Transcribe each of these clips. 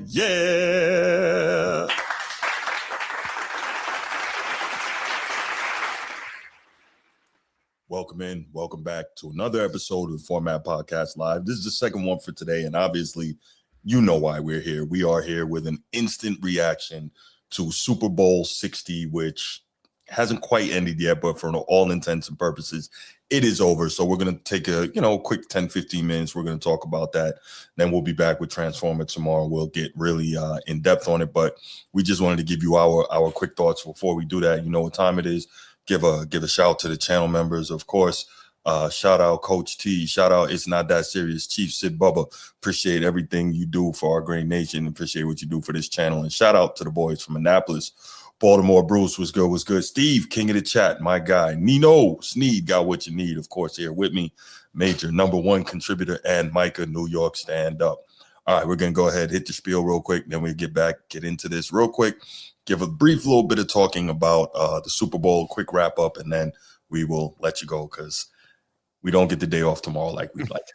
Yeah. Welcome back to another episode of the Format Podcast Live. This is the second one for today, and obviously, you know why we're here. We are here with an instant reaction to Super Bowl 60, which hasn't quite ended yet, but for all intents and purposes, it is over. So we're going to take a quick 10-15 minutes. We're going to talk about that. Then we'll be back with Transformer tomorrow. We'll get really in depth on it, but we just wanted to give you our quick thoughts before we do that. You know what time it is. Give a shout to the channel members, of course. Shout out Coach T. Shout out It's Not That Serious. Chief Sid Bubba. Appreciate everything you do for our great nation. Appreciate what you do for this channel. And shout out to the boys from Annapolis. Baltimore, Bruce was good. Steve, king of the chat, my guy. Nino, Sneed, got what you need. Of course, here with me, major #1 contributor, and Micah, New York, stand up. All right, we're going to go ahead, hit the spiel real quick. Then we get into this real quick. Give a brief little bit of talking about the Super Bowl, quick wrap up, and then we will let you go because we don't get the day off tomorrow like we'd like.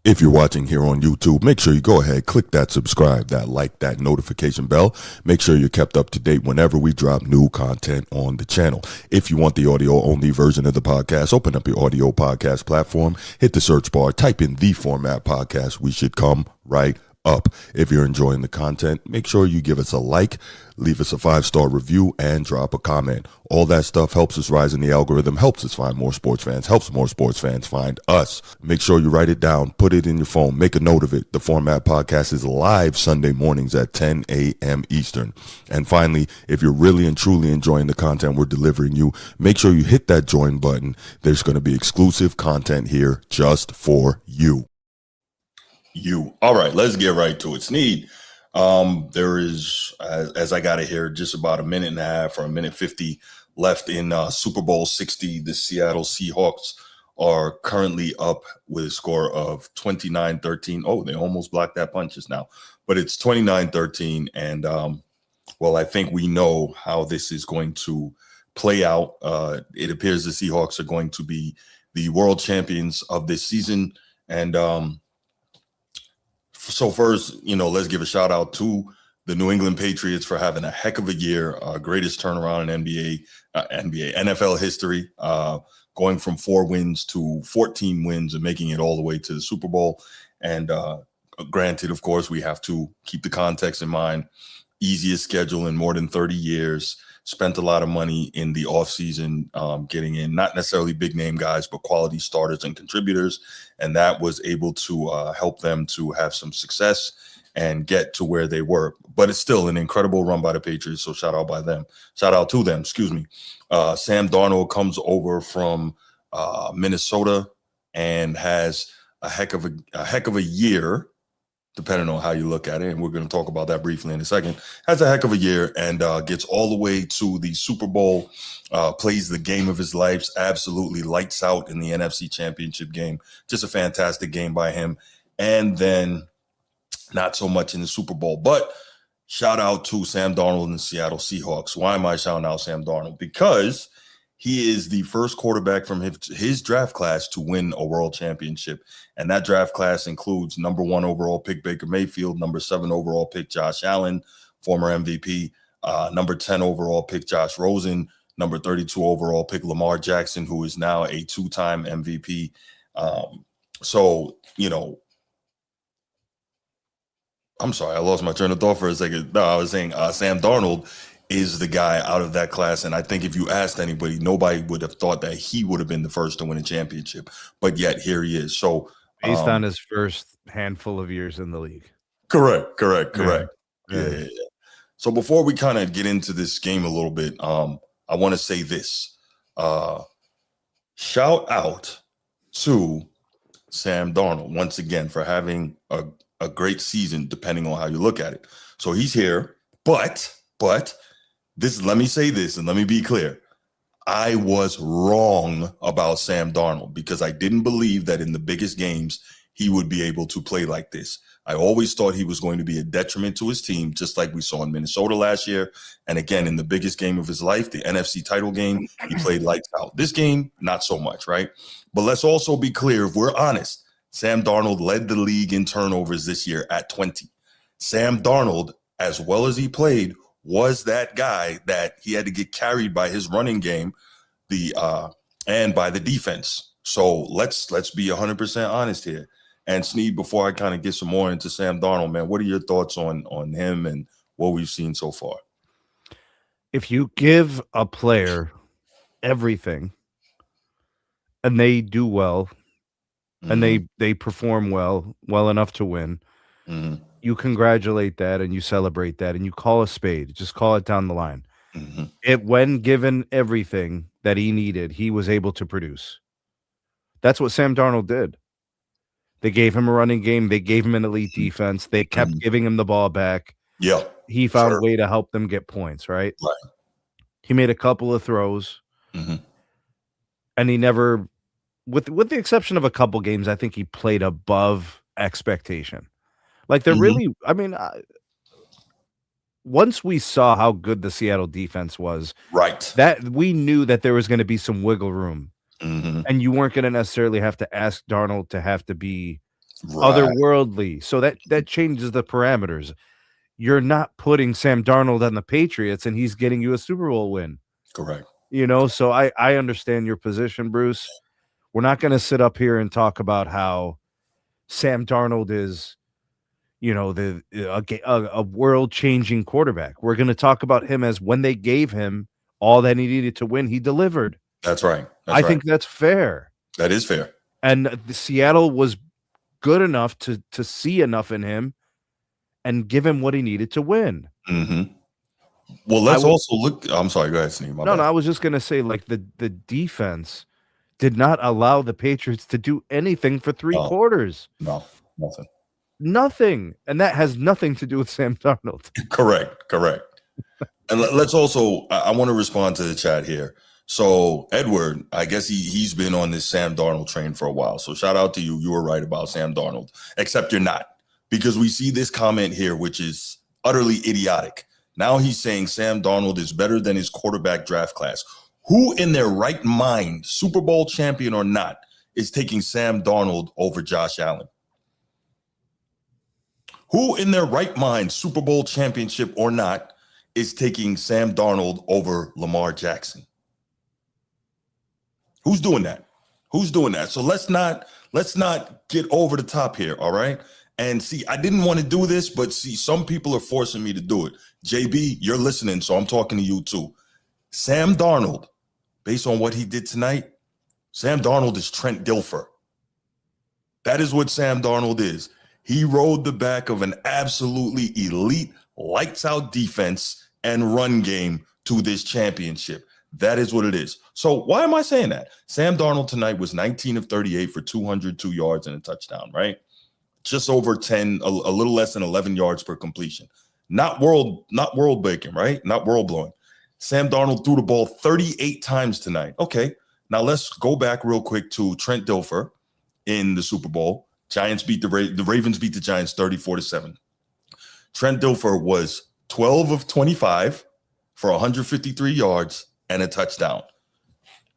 If you're watching here on YouTube, make sure you go ahead, click that subscribe, that like, that notification bell. Make sure you're kept up to date whenever we drop new content on the channel. If you want the audio-only version of the podcast, open up your audio podcast platform, hit the search bar, type in The Format Podcast. We should come right up. If you're enjoying the content, make sure you give us a like, leave us a 5-star review, and drop a comment. All that stuff helps us rise in the algorithm, helps us find more sports fans, helps more sports fans find us. Make sure you write it down, put it in your phone, make a note of it. The Format Podcast is live Sunday mornings at 10 a.m. Eastern. And finally, if you're really and truly enjoying the content we're delivering you, make sure you hit that join button. There's going to be exclusive content here just for you. All right, let's get right to it. Sneed, there is, as I got it here, just about a minute and a half or a minute 50 left in Super Bowl 60. The Seattle Seahawks are currently up with a score of 29-13. Oh, they almost blocked that punch just now, but it's 29-13. And, well, I think we know how this is going to play out. It appears the Seahawks are going to be the world champions of this season. And, so first, let's give a shout out to the New England Patriots for having a heck of a year, greatest turnaround in NFL history, going from 4 wins to 14 wins and making it all the way to the Super Bowl. And granted, of course, we have to keep the context in mind. Easiest schedule in more than 30 years. Spent a lot of money in the offseason getting in, not necessarily big name guys, but quality starters and contributors. And that was able to help them to have some success and get to where they were. But it's still an incredible run by the Patriots. So shout out to them, excuse me. Sam Darnold comes over from Minnesota and has a heck of a year, depending on how you look at it, and we're going to talk about that briefly in a second, has a heck of a year and gets all the way to the Super Bowl, plays the game of his life, absolutely lights out in the NFC Championship game. Just a fantastic game by him. And then not so much in the Super Bowl, but shout out to Sam Darnold and the Seattle Seahawks. Why am I shouting out Sam Darnold? Because he is the first quarterback from his draft class to win a world championship. And that draft class includes #1 overall pick Baker Mayfield, #7 overall pick Josh Allen, former MVP, #10 overall pick Josh Rosen, #32 overall pick Lamar Jackson, who is now a 2-time MVP. So, I'm sorry, I lost my train of thought for a second. No, I was saying Sam Darnold is the guy out of that class. And I think if you asked anybody, nobody would have thought that he would have been the first to win a championship. But yet here he is. So based on his first handful of years in the league. Correct. Yeah. So before we kind of get into this game a little bit, I want to say this. Shout out to Sam Darnold once again for having a great season, depending on how you look at it. So he's here, but let me say this and let me be clear. I was wrong about Sam Darnold because I didn't believe that in the biggest games he would be able to play like this. I always thought he was going to be a detriment to his team, just like we saw in Minnesota last year. And again, in the biggest game of his life, the NFC title game, he played lights out. This game, not so much, right? But let's also be clear, if we're honest, Sam Darnold led the league in turnovers this year at 20. Sam Darnold, as well as he played, was that guy that he had to get carried by his running game, and by the defense. So let's be 100% honest here. And Sneed, before I kind of get some more into Sam Darnold, man, what are your thoughts on him and what we've seen so far? If you give a player everything and they do well and they perform well enough to win, you congratulate that and you celebrate that and you call a spade. Just call it down the line. When given everything that he needed, he was able to produce. That's what Sam Darnold did. They gave him a running game. They gave him an elite defense. They kept giving him the ball back. Yeah. He found a way to help them get points, right? Right. He made a couple of throws. And he never, with the exception of a couple games, I think he played above expectation. Like they're really, I mean, once we saw how good the Seattle defense was, right, that we knew that there was going to be some wiggle room. And you weren't going to necessarily have to ask Darnold to have to be otherworldly. So that changes the parameters. You're not putting Sam Darnold on the Patriots and he's getting you a Super Bowl win. Correct. So I understand your position, Bruce. We're not going to sit up here and talk about how Sam Darnold is, a world-changing quarterback. We're going to talk about him as when they gave him all that he needed to win, he delivered. That's right. I think that's fair. That is fair. And the Seattle was good enough to see enough in him and give him what he needed to win. Well, let's also look. I'm sorry, go ahead, Sneed. No, I was just going to say, like, the defense did not allow the Patriots to do anything for three quarters. No, nothing. And that has nothing to do with Sam Darnold. Correct. And let's also, I want to respond to the chat here. So Edward, I guess he's been on this Sam Darnold train for a while. So shout out to you. You were right about Sam Darnold, except you're not, because we see this comment here, which is utterly idiotic. Now he's saying Sam Darnold is better than his quarterback draft class. Who in their right mind, Super Bowl champion or not, is taking Sam Darnold over Josh Allen? Who in their right mind, Super Bowl championship or not, is taking Sam Darnold over Lamar Jackson? Who's doing that? So let's not get over the top here, all right? And see, I didn't want to do this, but see, some people are forcing me to do it. JB, you're listening, so I'm talking to you too. Sam Darnold, based on what he did tonight, Sam Darnold is Trent Dilfer. That is what Sam Darnold is. He rode the back of an absolutely elite, lights-out defense and run game to this championship. That is what it is. So why am I saying that? Sam Darnold tonight was 19 of 38 for 202 yards and a touchdown, right? Just over 10, a little less than 11 yards per completion. Not world breaking, right? Not world blowing. Sam Darnold threw the ball 38 times tonight. Okay, now let's go back real quick to Trent Dilfer in the Super Bowl. Giants beat the Ravens beat the Giants 34-7. Trent Dilfer was 12 of 25 for 153 yards and a touchdown,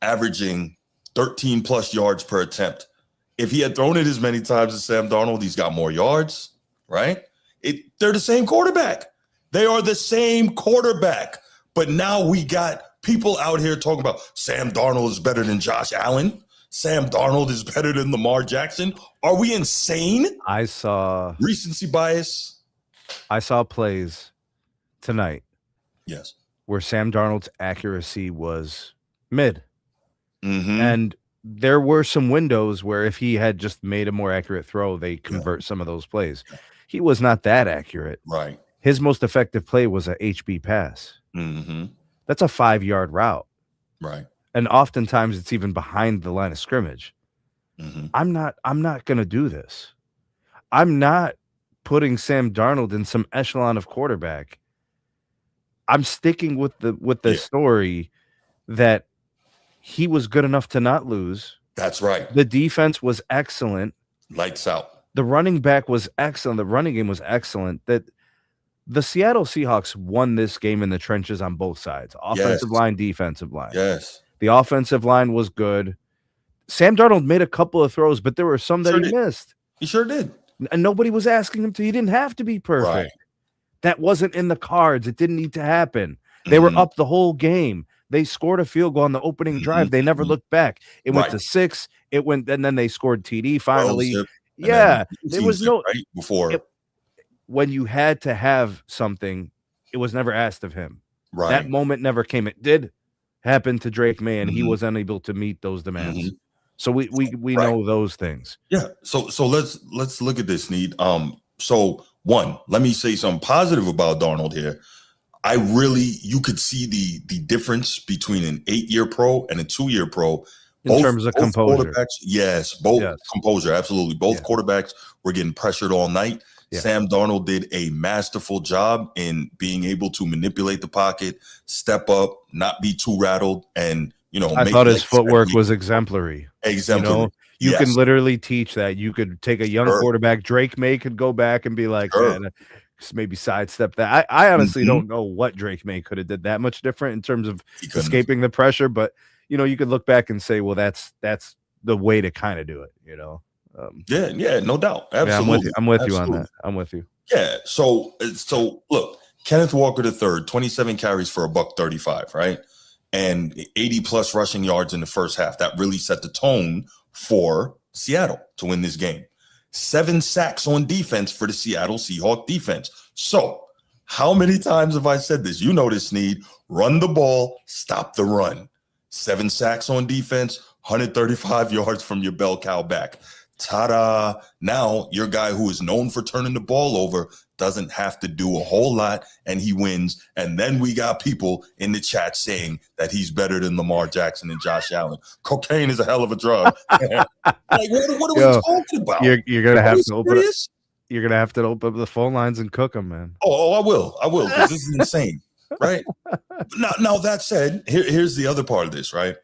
averaging 13 plus yards per attempt. If he had thrown it as many times as Sam Darnold, he's got more yards, right? They're the same quarterback. They are the same quarterback. But now we got people out here talking about Sam Darnold is better than Josh Allen. Sam Darnold is better than Lamar Jackson. Are we insane? I saw recency bias. I saw plays tonight. Yes. Where Sam Darnold's accuracy was mid. And there were some windows where if he had just made a more accurate throw, they convert some of those plays. He was not that accurate. Right. His most effective play was a HB pass. That's a 5-yard route. Right. And oftentimes it's even behind the line of scrimmage. I'm not going to do this. I'm not putting Sam Darnold in some echelon of quarterback. I'm sticking with the story that he was good enough to not lose. That's right. The defense was excellent. Lights out. The running back was excellent. The running game was excellent. That the Seattle Seahawks won this game in the trenches on both sides, offensive line, defensive line. Yes. The offensive line was good. Sam Darnold made a couple of throws, but there were some that he missed. He sure did. And nobody was asking him to. He didn't have to be perfect. Right. That wasn't in the cards. It didn't need to happen. They were up the whole game. They scored a field goal on the opening drive. They never looked back. It went to 6. It went, and then they scored TD finally. Yeah, there was no right before. When you had to have something, it was never asked of him. Right. That moment never came. It did happen to Drake May, and he was unable to meet those demands. So we know those things. Yeah. So let's look at this, Sneed. So one, let me say something positive about Darnold here. You could see the difference between an 8-year pro and a 2-year pro. In terms of composure. Composure, absolutely. Both quarterbacks were getting pressured all night. Yeah. Sam Darnold did a masterful job in being able to manipulate the pocket, step up, not be too rattled, and I thought his footwork was exemplary. Exemplary. You can literally teach that. You could take a young quarterback. Drake May could go back and be like, man, maybe sidestep that. I honestly don't know what Drake May could have did that much different in terms of escaping the pressure, but you could look back and say, well, that's the way to kind of do it, no doubt. Absolutely. Yeah, I'm with you on that. I'm with you. Yeah. So look, Kenneth Walker III, 27 carries for $135, right? And 80 plus rushing yards in the first half. That really set the tone for Seattle to win this game. 7 sacks on defense for the Seattle Seahawks defense. So how many times have I said this? You know this, Sneed. Run the ball, stop the run. 7 sacks on defense, 135 yards from your bell cow back. Ta-da. Now your guy who is known for turning the ball over doesn't have to do a whole lot, and he wins. And then we got people in the chat saying that he's better than Lamar Jackson and Josh Allen. Cocaine is a hell of a drug. Like, what are we talking about? You're gonna have to open it. You're gonna have to open up the phone lines and cook them, man. Oh, I will, because this is insane, right? Now that said, here's the other part of this, right?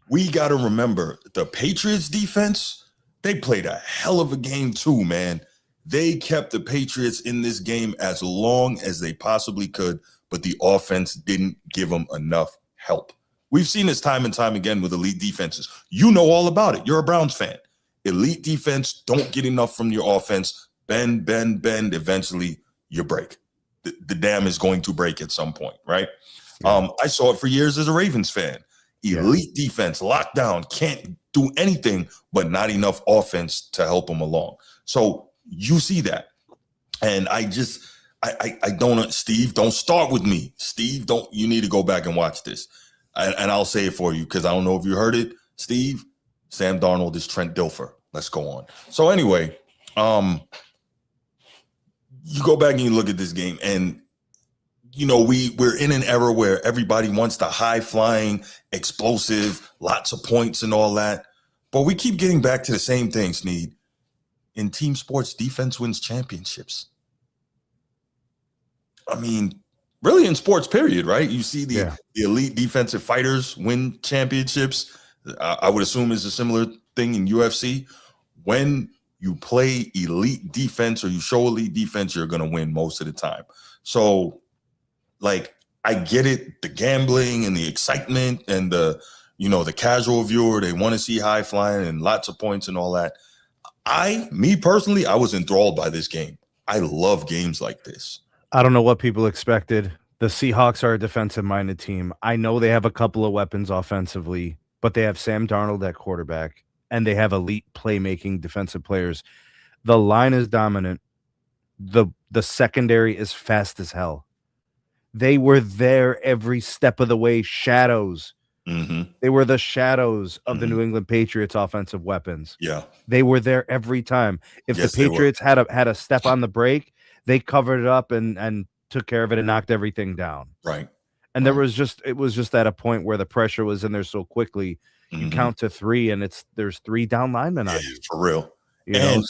We got to remember the Patriots defense. They played a hell of a game too, man. They kept the Patriots in this game as long as they possibly could, but the offense didn't give them enough help. We've seen this time and time again with elite defenses. You know all about it. You're a Browns fan. Elite defense don't get enough from your offense. Bend. Eventually, you break. The dam is going to break at some point, right? Yeah. I saw it for years as a Ravens fan. Elite defense, lockdown, can't do anything, but not enough offense to help them along. So you see that. And I don't, Steve, don't start with me. Steve, you need to go back and watch this. And I'll say it for you because I don't know if you heard it. Steve, Sam Darnold is Trent Dilfer. Let's go on. So anyway, you go back and you look at this game and we're in an era where everybody wants the high-flying, explosive, lots of points and all that. But we keep getting back to the same thing, Sneed. In team sports, defense wins championships. I mean, really in sports, period, right? You see the elite defensive fighters win championships. I would assume it's a similar thing in UFC. When you play elite defense or you show elite defense, you're going to win most of the time. So, like, I get it, the gambling and the excitement and the casual viewer, they want to see high flying and lots of points and all that. Me personally, I was enthralled by this game. I love games like this. I don't know what people expected. The Seahawks are a defensive-minded team. I know they have a couple of weapons offensively, but they have Sam Darnold at quarterback, and they have elite playmaking defensive players. The line is dominant. The secondary is fast as hell. They were there every step of the way, shadows. Mm-hmm. They were the shadows of the New England Patriots offensive weapons. Yeah. They were there every time. If the Patriots had a step on the break, they covered it up and took care of it and knocked everything down. Right. And it was just at a point where the pressure was in there so quickly. You count to 3 and there's 3 down linemen on you. For real. And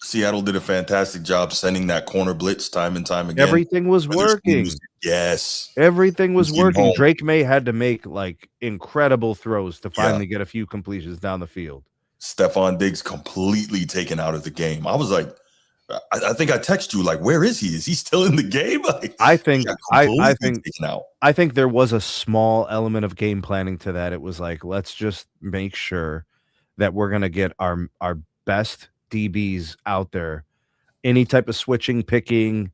Seattle did a fantastic job sending that corner blitz time and time again. Everything was working. Everything was working. Drake May had to make like incredible throws to finally get a few completions down the field. Stephon Diggs completely taken out of the game. I was like, I think I texted you like, where is he? Is he still in the game? Like, I think completely taken out. I think there was a small element of game planning to that. It was like, let's just make sure that we're gonna get our best DBs out there. Any type of switching, picking,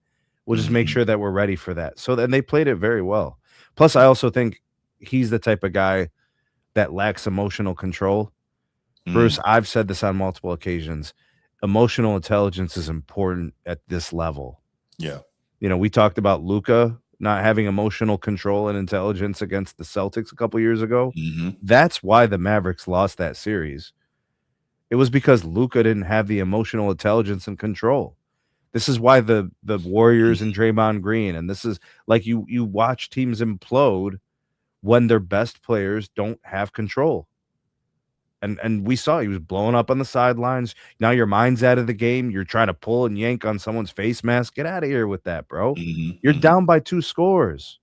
we'll just make sure that we're ready for that. So then they played it very well. Plus, I also think he's the type of guy that lacks emotional control. Bruce, I've said this on multiple occasions. Emotional intelligence is important at this level. Yeah. You know, we talked about Luka not having emotional control and intelligence against the Celtics a couple years ago. That's why the Mavericks lost that series. It was because Luka didn't have the emotional intelligence and control. This is why the Warriors and Draymond Green, and this is like you watch teams implode when their best players don't have control. And we saw he was blowing up on the sidelines. Now your mind's out of the game. You're trying to pull and yank on someone's face mask. Get out of here with that, bro. You're down by 2 scores.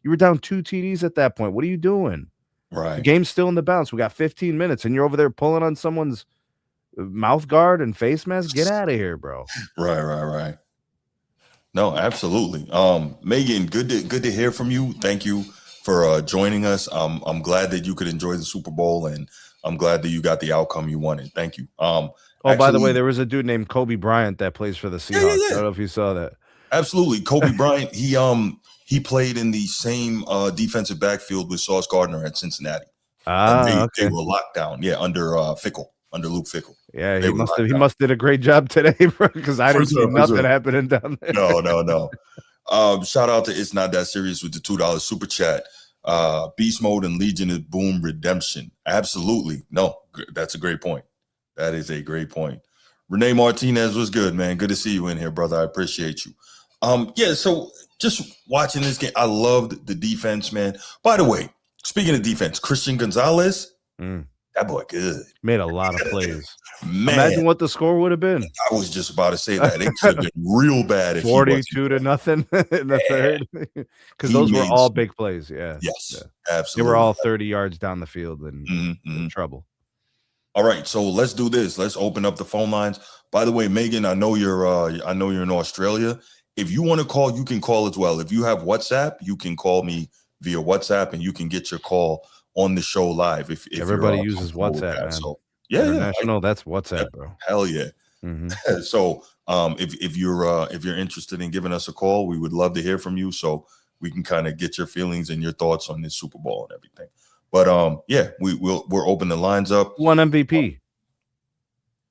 You were down 2 TDs at that point. What are you doing? Right. The game's still in the balance. We got 15 minutes, and you're over there pulling on someone's mouth guard and face mask. Get out of here, bro. Right. No, absolutely. Megan, good to hear from you. Thank you for joining us. I'm glad that you could enjoy the Super Bowl, and I'm glad that you got the outcome you wanted. Thank you. By the way, there was a dude named Kobe Bryant that plays for the Seahawks. I don't know if you saw that. Absolutely. Kobe Bryant, he played in the same defensive backfield with Sauce Gardner at Cincinnati. They were locked down. Yeah, under Luke Fickell. Yeah, he must did a great job today, bro, because I didn't see nothing happening down there. No. Shout out to It's Not That Serious with the $2 super chat. Beast Mode and Legion of Boom Redemption. Absolutely. No, that's a great point. That is a great point. Renee Martinez was good, man. Good to see you in here, brother. I appreciate you. So just watching this game, I loved the defense, man. By the way, speaking of defense, Christian Gonzalez, that boy good. Made a lot of plays. Man, imagine what the score would have been. I was just about to say that. It could have been real bad if 42 to nothing in the third. Because those were all big plays. Yeah. Yes, absolutely. They were all 30 yards down the field and in trouble. All right, so let's do this. Let's open up the phone lines. By the way, Megan, I know you're in Australia. If you want to call, you can call as well. If you have WhatsApp, you can call me via WhatsApp, and you can get your call on the show live. If everybody uses WhatsApp, man. So international, that's WhatsApp, bro. Hell yeah. So if you're interested in giving us a call, we would love to hear from you, so we can kind of get your feelings and your thoughts on this Super Bowl and everything. But we're open the lines up. One MVP.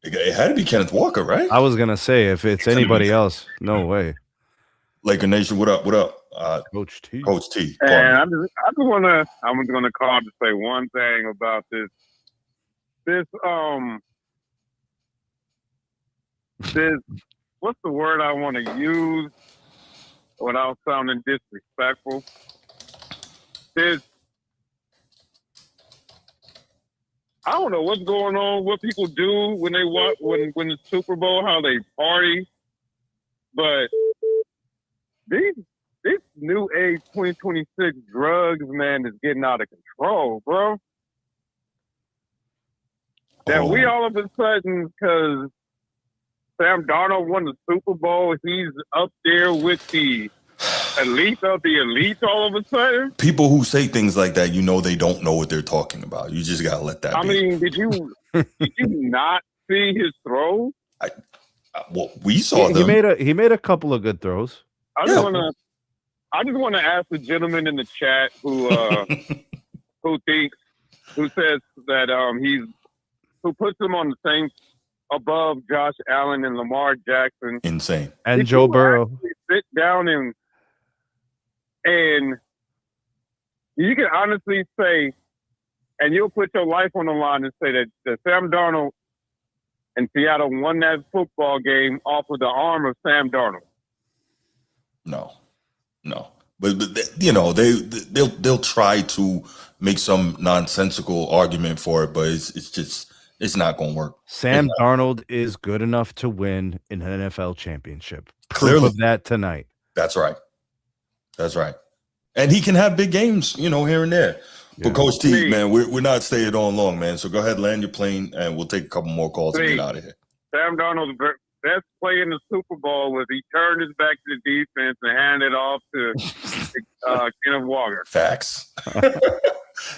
It had to be Kenneth Walker, right? I was gonna say if it's anybody else, no way. Laker Nation, what up? Coach T. And I'm gonna call to say one thing about this what's the word I want to use without sounding disrespectful? I don't know what's going on, what people do when they watch when the Super Bowl, how they party, but this new age 2026 drugs, man, is getting out of control, bro. That we all of a sudden, because Sam Darnold won the Super Bowl, he's up there with the elite of the elite all of a sudden. People who say things like that, they don't know what they're talking about. You just gotta let that be. I mean, did you not see his throws? We saw them. He made a couple of good throws. I just want to ask the gentleman in the chat who says that who puts him on the same above Josh Allen and Lamar Jackson. Insane. And Joe Burrow. Sit down and you can honestly say, and you'll put your life on the line and say that Sam Darnold and Seattle won that football game off of the arm of Sam Darnold. No, but they'll try to make some nonsensical argument for it, but it's not going to work. Sam Darnold is good enough to win an NFL championship. Clearly, proof of that tonight. That's right. And he can have big games, here and there. But Coach T, man, we're not staying on long, man. So go ahead, land your plane, and we'll take a couple more calls and get out of here. Sam Darnold's best play in the Super Bowl was he turned his back to the defense and handed it off to Kenneth Walker. Facts.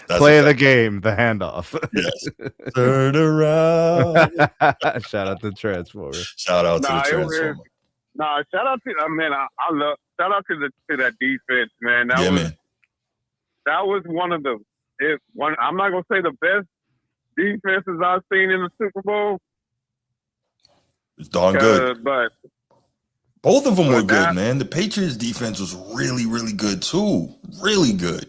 Play of the game, the handoff. Yes. Turn around. Shout out to Transformer. Shout out to the Transformer. Shout out to shout out to that defense, man. That was one of I'm not gonna say the best defenses I've seen in the Super Bowl. It's darn good. But both of them were good, man. The Patriots defense was really, really good too. Really good.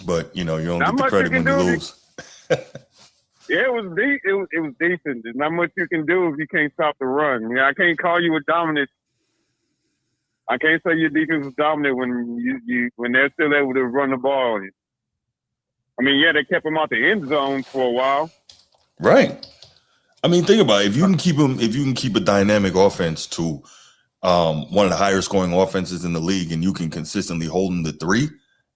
But you don't get the credit when you lose. Yeah, it was decent. There's not much you can do if you can't stop the run. I can't call you a dominant. I can't say your defense was dominant when they're still able to run the ball. I mean, they kept him out the end zone for a while. Right. I mean, think about it. If you can keep a dynamic offense to one of the higher scoring offenses in the league, and you can consistently hold them to 3,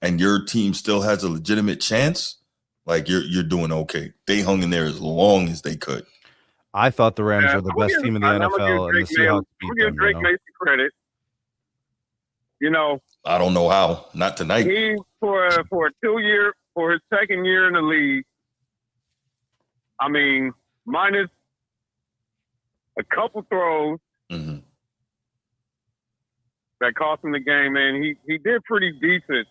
and your team still has a legitimate chance, like you're doing okay. They hung in there as long as they could. I thought the Rams were the best team in the NFL, and the Seahawks beat them. Give Drake Mason credit. I don't know how. Not tonight. He for his second year in the league. I mean, minus a couple throws that cost him the game, man. He did pretty decent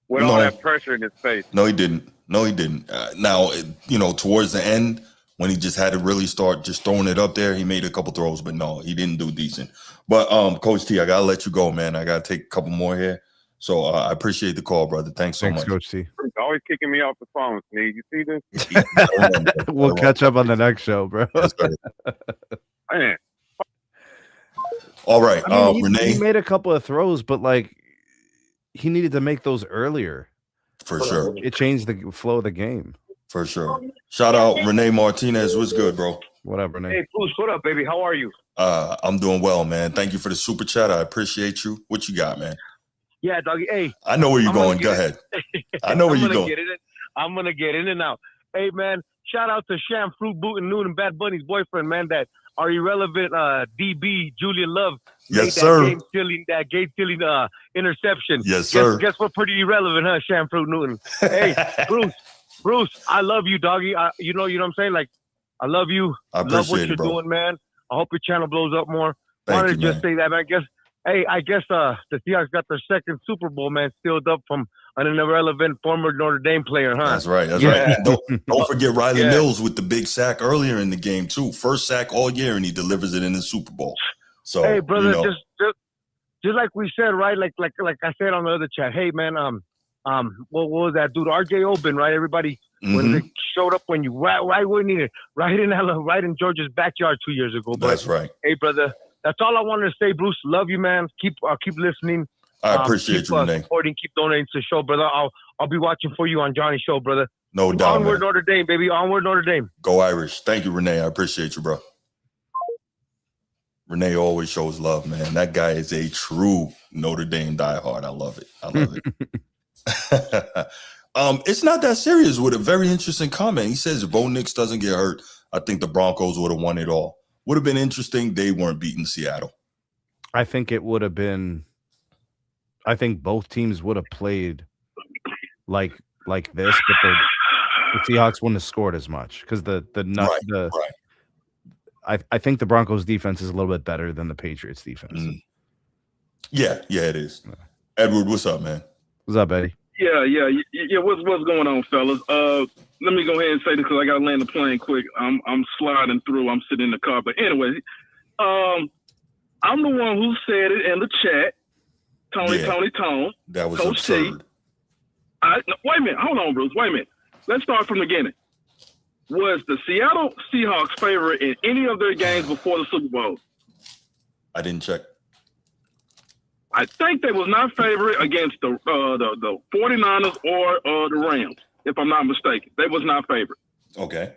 with all that pressure in his face. No, he didn't. Now, towards the end, when he just had to really start just throwing it up there, he made a couple throws, but no, he didn't do decent. But Coach T, I gotta let you go, man. I gotta take a couple more here. So I appreciate the call, brother. Thanks so much, Coach T. He's always kicking me off the phone, Sneed. You see this? We'll catch up on the next show, bro. Man. All right, Renee. He made a couple of throws, but he needed to make those earlier. For sure. It changed the flow of the game. For sure. Shout out Renee Martinez. What's good, bro? What up, Renee? Hey, Bruce, what up, baby? How are you? I'm doing well, man. Thank you for the super chat. I appreciate you. What you got, man? Yeah, doggy. Hey, I know where you're going. Go ahead. I know where you're going. I'm gonna get in and out. Hey, man, shout out to Sham, Fruit Boot, and Noon and Bad Bunny's boyfriend, man. That our irrelevant DB Julian Love. Yes, sir. That game-killing interception. Yes, sir. Guess what? Pretty irrelevant, huh? Sham, Fruit, Newton. Hey, Bruce, I love you, doggy. You know what I'm saying? Like, I love you. I appreciate what you're doing, man. I hope your channel blows up more. Wanted to just say that, man. I guess the Seahawks got their second Super Bowl, man, sealed up from an irrelevant former Notre Dame player, huh? That's right. Right. Don't forget Riley Mills with the big sack earlier in the game too. First sack all year, and he delivers it in the Super Bowl. So, hey, brother, just like we said, right? Like I said on the other chat. Hey, man, what was that dude? R.J. Oben, right? Everybody when they showed up when you right in Georgia's backyard 2 years ago. But, that's right. Hey, brother, that's all I wanted to say, Bruce. Love you, man. Keep listening. I appreciate you, Renee. Supporting, keep donating to the show, brother. I'll be watching for you on Johnny's show, brother. No doubt. Onward, man. Notre Dame, baby. Onward, Notre Dame. Go Irish. Thank you, Renee. I appreciate you, bro. Renee always shows love, man. That guy is a true Notre Dame diehard. I love it. It's not that serious with a very interesting comment. He says if Bo Nix doesn't get hurt, I think the Broncos would have won it all. Would have been interesting. They weren't beating Seattle. I think it would have been. I think both teams would have played like this, but the Seahawks wouldn't have scored as much because I think the Broncos defense is a little bit better than the Patriots defense. Yeah, it is. Edward, what's up, man? What's up, Eddie? Yeah. What's going on, fellas? Let me go ahead and say this because I got to land the plane quick. I'm sliding through. I'm sitting in the car, but anyway, I'm the one who said it in the chat. Tony. That was Coach absurd. Wait a minute. Hold on, Bruce. Wait a minute. Let's start from the beginning. Was the Seattle Seahawks favorite in any of their games before the Super Bowl? I didn't check. I think they was not favorite against the 49ers or the Rams, if I'm not mistaken. They was not favorite. Okay.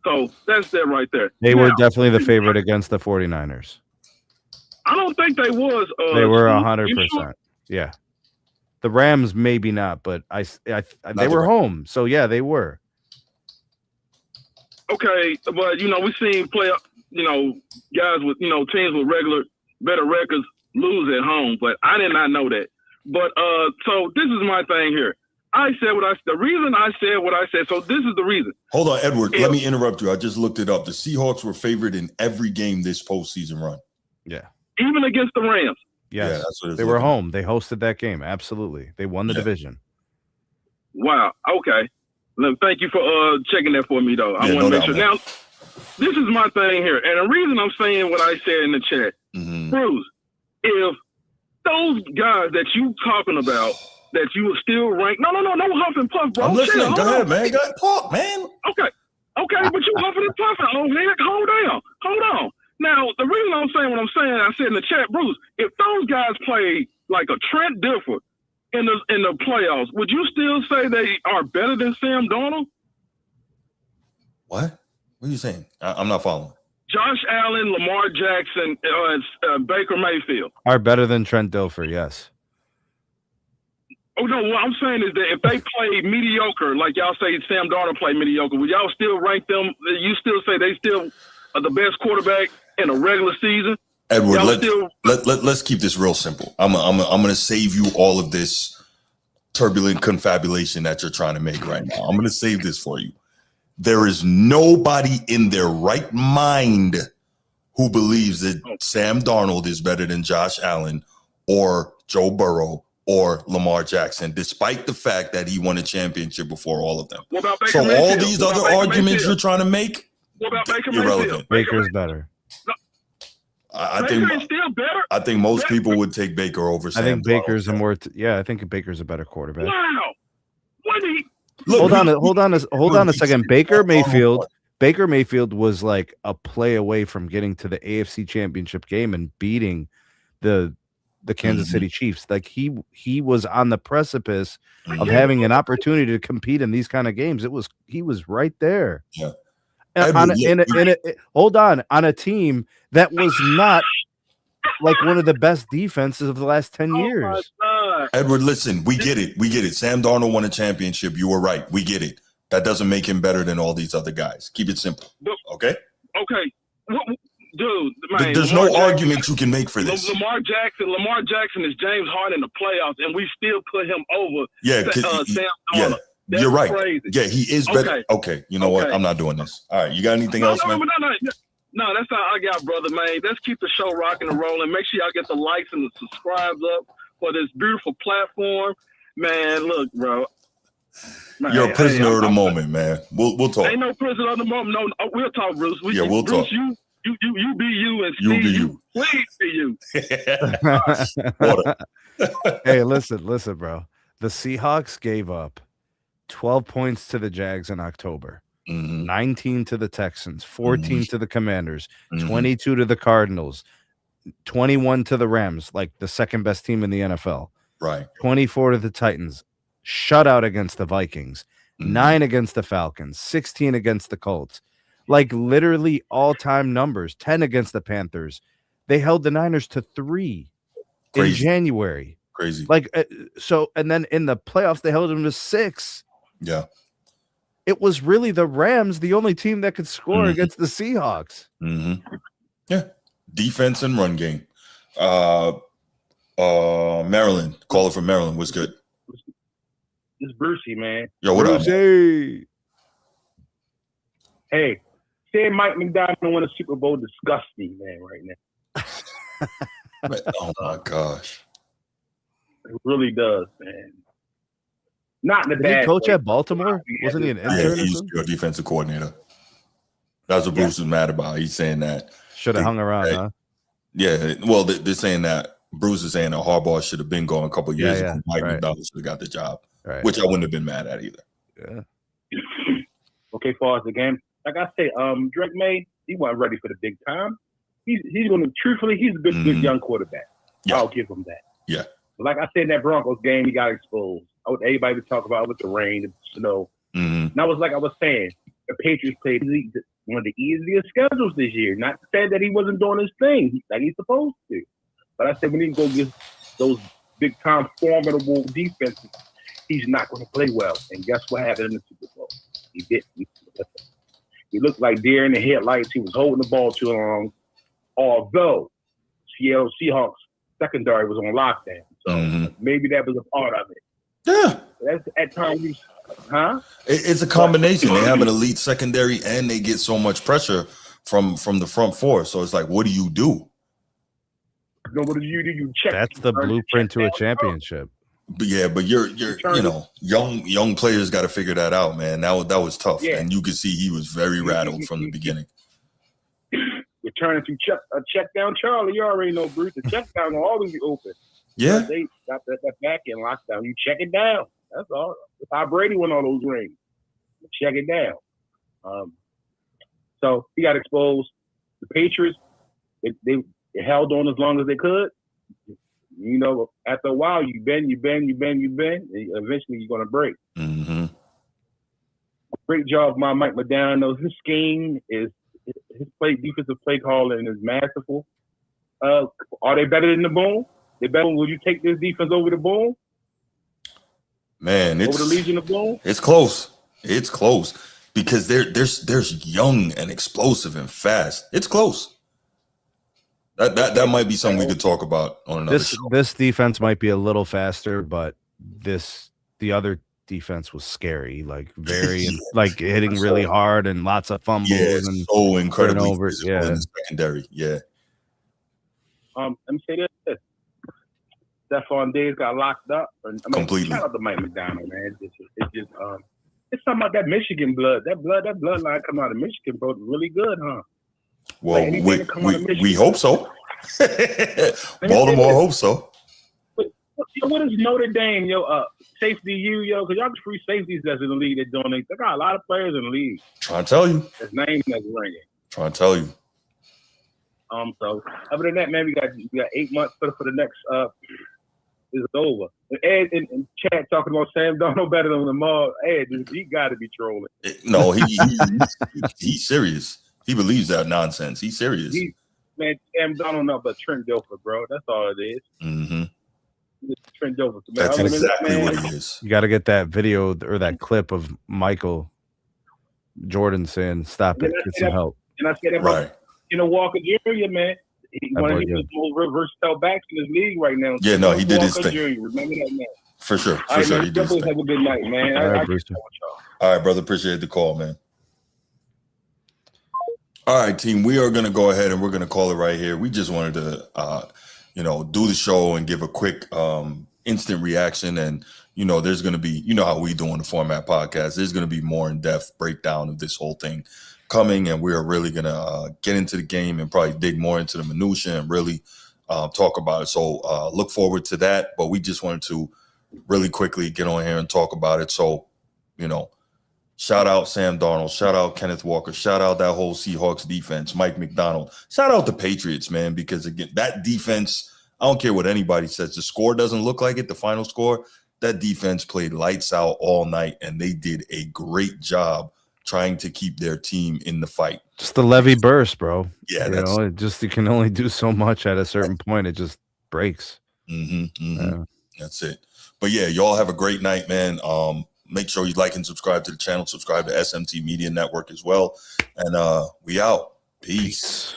So that's that right there. They were definitely the favorite against the 49ers. I don't think they was. They were 100%. Yeah. The Rams maybe not, but they were home, so yeah, they were. Okay, but we've seen guys with teams with better records lose at home, but I did not know that. But so this is my thing here. The reason I said what I said. So this is the reason. Hold on, Edward. Let me interrupt you. I just looked it up. The Seahawks were favored in every game this postseason run. Yeah, even against the Rams. Yes, they were home. They hosted that game. Absolutely, they won the division. Wow. Okay. Thank you for checking that for me, though. I want to make sure. Now, this is my thing here, and the reason I'm saying what I said in the chat, Bruce, if those guys that you talking about that you were still ranked, no huff and puff, bro. I'm listening. Go ahead, man. Go ahead, talk, man. Okay, but you huffing and puffing over here. Hold on. Now, the reason I'm saying what I'm saying, I said in the chat, Bruce, if those guys play like a Trent Dilfer in the playoffs, would you still say they are better than Sam Darnold? What? What are you saying? I'm not following. Josh Allen, Lamar Jackson, Baker Mayfield are better than Trent Dilfer, yes. Oh, no, what I'm saying is that if they play mediocre, like y'all say Sam Darnold played mediocre, would y'all still rank them? You still say they still are the best quarterback in a regular season? Edward, let's keep this real simple. I'm gonna save you all of this turbulent confabulation that you're trying to make right now. I'm gonna save this for you. There is nobody in their right mind who believes that Sam Darnold is better than Josh Allen or Joe Burrow or Lamar Jackson, despite the fact that he won a championship before all of them. What about Baker so Mayfield? All these other arguments you're trying to make, what about Baker irrelevant. Mayfield? Baker's better. No. I Baker is still better. I think most people would take Baker over Sam. I think Baker's I think Baker's a better quarterback. Wow. What did he? Look, hold on a second. Baker Mayfield was like a play away from getting to the AFC Championship game and beating the Kansas City Chiefs. Like he was on the precipice of having an opportunity to compete in these kind of games. He was right there. Yeah. On a team that was not like one of the best defenses of the last 10 years. Edward, listen, we get it. Sam Darnold won a championship. You were right. We get it. That doesn't make him better than all these other guys. Keep it simple. Okay? Okay. Dude, man, there's no argument you can make for this. Lamar Jackson is James Harden in the playoffs, and we still put him over Sam Darnold. That's you're right. Crazy. Yeah, he is better. Okay, you know what? I'm not doing this. All right, you got anything else, man? No, that's all I got, brother, man. Let's keep the show rocking and rolling. Make sure y'all get the likes and the subscribes up for this beautiful platform. Man, look, bro. Man, you're a prisoner of the moment, man. We'll talk. Ain't no prisoner of the moment. No, we'll talk, Bruce. We'll talk. You be you and Steve. You be you. Please be you. Hey, listen, bro. The Seahawks gave up 12 points to the Jags in October, 19 to the Texans, 14 to the Commanders, 22 to the Cardinals, 21 to the Rams, like the second best team in the NFL. Right. 24 to the Titans, shutout against the Vikings, 9 against the Falcons, 16 against the Colts. Like literally all-time numbers, 10 against the Panthers. They held the Niners to 3 in January. Crazy. Like and then in the playoffs, they held them to 6. Yeah. It was really the Rams, the only team that could score against the Seahawks. Yeah. Defense and run game. Maryland. Caller from Maryland. What's good? It's Brucey, man. Yo, what up? Hey, saying Mike McDonald won a Super Bowl disgusts me, man, right now. Oh, my gosh. It really does, man. Not in the Did bad he coach way. at Baltimore? Wasn't he an intern? Yeah, he's your defensive coordinator. That's what Bruce is mad about. He's saying that. Should have hung around, huh? Yeah, well, they're saying that Bruce is saying that Harbaugh should have been gone a couple of years ago. Mike McDonald should have got the job, which I wouldn't have been mad at either. Yeah. Okay, far as the game, like I say, Drake May, he wasn't ready for the big time. He's going to, truthfully, he's a good young quarterback. Yeah. I'll give him that. Yeah. But like I said, in that Broncos game, he got exposed. Everybody would talk about it with the rain, the snow. And I was saying, the Patriots played one of the easiest schedules this year. Not to say that he wasn't doing his thing like he's supposed to. But I said we need to go get those big time formidable defenses, he's not going to play well. And guess what happened in the Super Bowl? He didn't. He looked like deer in the headlights. He was holding the ball too long. Although Seattle Seahawks secondary was on lockdown, so maybe that was a part of it. Yeah, that's at times, huh? It's a combination. They have an elite secondary, and they get so much pressure from the front four. So it's like, what do you do? No, what do? You check. That's the blueprint to a championship. But yeah, but you're you know, young players got to figure that out, man. That was tough, and you could see he was very rattled from the beginning. You're turning to check down Charlie. You already know, Bruce. The check down will always be open. Yeah, but they got that back end lockdown. You check it down. That's all. That's how Brady won all those rings. You check it down. So he got exposed. The Patriots, they held on as long as they could. You know, after a while, you bend. Eventually, you're going to break. Great job, Mike McDaniel. His scheme is his defensive play calling is masterful. Are they better than the Boom? They better. Will you take this defense over the Boom? Man, over the Legion of Boom? It's close. It's close because there's young and explosive and fast. It's close. That might be something we could talk about on another show. This defense might be a little faster, but the other defense was scary, like very like hitting really hard and lots of fumbles and so incredibly over. in the secondary. Yeah. Let me say this. Stephon Diggs got locked up. Completely. Shout out to Mike McDaniel, man. It's something about that Michigan blood. That bloodline coming out of Michigan, bro, really good, huh? Well, we hope so. Baltimore hopes so. What is Notre Dame, safety yo? Because y'all got free safeties that's in the league that donate. They got a lot of players in the league. Trying to tell you. His name that's ringing. Trying to tell you. So other than that, man, we got 8 months for the next is over. Ed and Chad talking about Sam Darnold better than Lamar. Ed, he got to be trolling. No, he's serious. He believes that nonsense. He's serious. Man, Sam Darnold not but Trent Dilfer, bro. That's all it is. Trent Dilfer. That's exactly what he is. You got to get that video or that clip of Michael Jordan saying, "Stop it, get some help." And I said that right. Walker Jr., man. He's one of the most versatile backs in this league right now. Yeah, no, he did his thing. Jr., remember that, man. For sure. All right, man, he did his thing. Have a good night, man. All right, brother. Appreciate the call, man. All right, team. We are going to go ahead and we're going to call it right here. We just wanted to, do the show and give a quick instant reaction. And, there's going to be, how we do on the Format Podcast. There's going to be more in-depth breakdown of this whole thing coming. And we are really going to get into the game and probably dig more into the minutia and really talk about it. So look forward to that. But we just wanted to really quickly get on here and talk about it. So, shout out Sam Darnold. Shout out Kenneth Walker. Shout out that whole Seahawks defense, Mike McDaniel. Shout out the Patriots, man, because, again, that defense, I don't care what anybody says. The score doesn't look like it, the final score. That defense played lights out all night, and they did a great job trying to keep their team in the fight. Just the levee burst, bro. Yeah, you can only do so much at a certain point. It just breaks. Yeah. That's it. But, yeah, y'all have a great night, man. Make sure you like and subscribe to the channel. Subscribe to SMT Media Network as well. And we out. Peace.